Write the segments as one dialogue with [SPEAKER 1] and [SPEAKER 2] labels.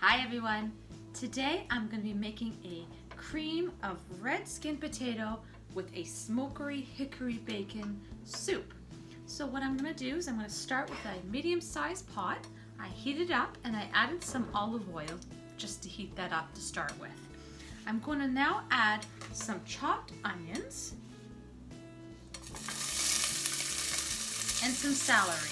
[SPEAKER 1] Hi everyone! Today I'm going to be making a cream of red skin potato with a smokery hickory bacon soup. So what I'm going to do is I'm going to start with a medium-sized pot. I heat it up and I added some olive oil just to heat that up to start with. I'm going to now add some chopped onions and some celery.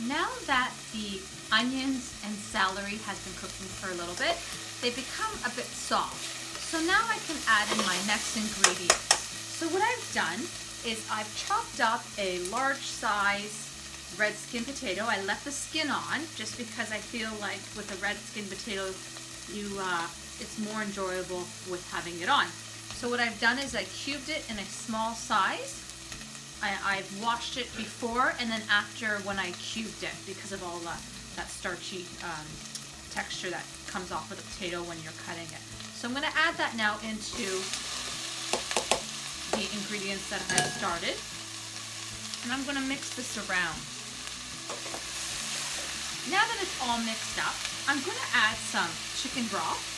[SPEAKER 1] Now that the onions and celery has been cooking for a little bit, they become a bit soft. So now I can add in my next ingredients. So what I've done is I've chopped up a large size red skin potato. I left the skin on just because I feel like with a red skin potato, it's more enjoyable with having it on. So what I've done is I cubed it in a small size. I've washed it before and then after when I cubed it because of all that starchy texture that comes off of the potato when you're cutting it. So I'm going to add that now into the ingredients that I've started. And I'm going to mix this around. Now that it's all mixed up, I'm going to add some chicken broth.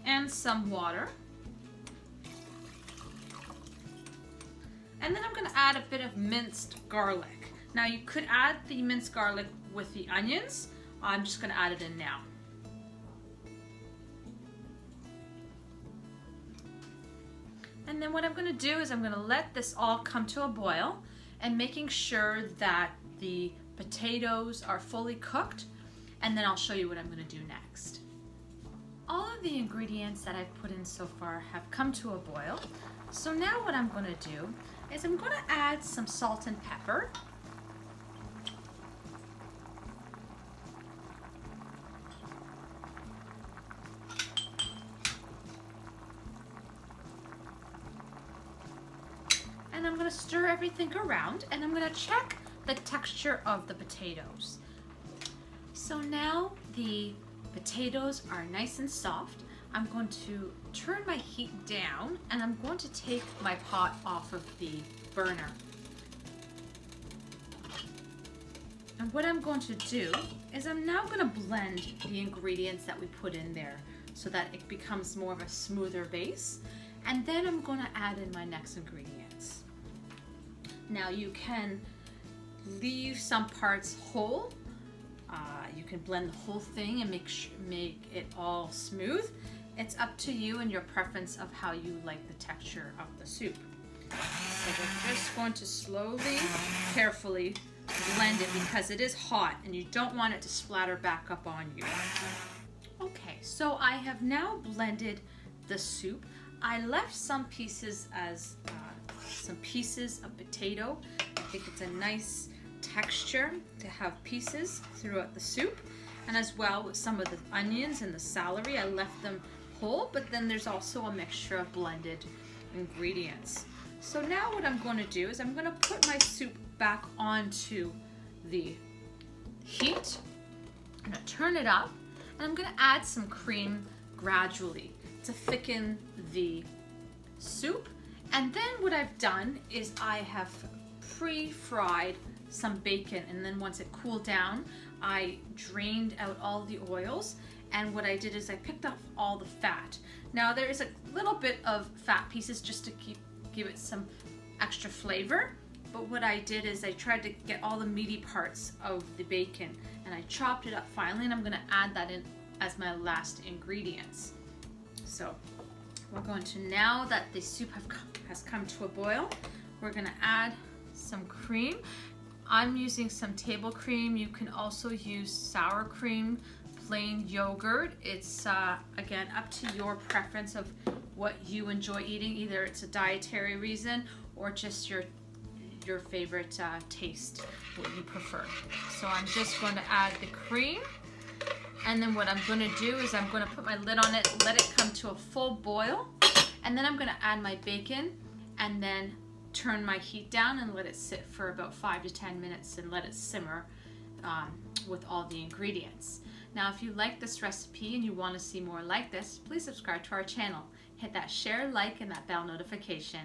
[SPEAKER 1] And some water. And then I'm going to add a bit of minced garlic. Now you could add the minced garlic with the onions. I'm just going to add it in now. And then what I'm going to do is I'm going to let this all come to a boil and making sure that the potatoes are fully cooked, and then I'll show you what I'm going to do next. All of the ingredients that I've put in so far have come to a boil. So now what I'm going to do is I'm going to add some salt and pepper. And I'm going to stir everything around and I'm going to check the texture of the potatoes. So now the potatoes are nice and soft. I'm going to turn my heat down and I'm going to take my pot off of the burner. And what I'm going to do is I'm now going to blend the ingredients that we put in there so that it becomes more of a smoother base. And then I'm going to add in my next ingredients. Now you can leave some parts whole. You can blend the whole thing and make it all smooth. It's up to you and your preference of how you like the texture of the soup. So we're just going to slowly, carefully blend it because it is hot and you don't want it to splatter back up on you. Okay, so I have now blended the soup. I left some pieces as some pieces of potato. I think it's a nice texture to have pieces throughout the soup, and as well with some of the onions and the celery I left them whole, but then there's also a mixture of blended ingredients. So now what I'm going to do is I'm going to put my soup back onto the heat. I'm going to turn it up and I'm going to add some cream gradually to thicken the soup. And then what I've done is I have pre-fried some bacon, and then once it cooled down I drained out all the oils, and what I did is I picked off all the fat. Now there is a little bit of fat pieces just to give it some extra flavor, but what I did is I tried to get all the meaty parts of the bacon and I chopped it up finely, and I'm going to add that in as my last ingredients. So we're going to, now that the soup has come to a boil, we're going to add some cream. I'm using some table cream. You can also use sour cream, plain yogurt. It's again up to your preference of what you enjoy eating. Either it's a dietary reason or just your favorite taste, what you prefer. So I'm just going to add the cream, and then what I'm going to do is I'm going to put my lid on it, let it come to a full boil, and then I'm going to add my bacon and then turn my heat down and let it sit for about 5 to 10 minutes and let it simmer with all the ingredients. Now if you like this recipe and you want to see more like this, please subscribe to our channel. Hit that share, like, and that bell notification.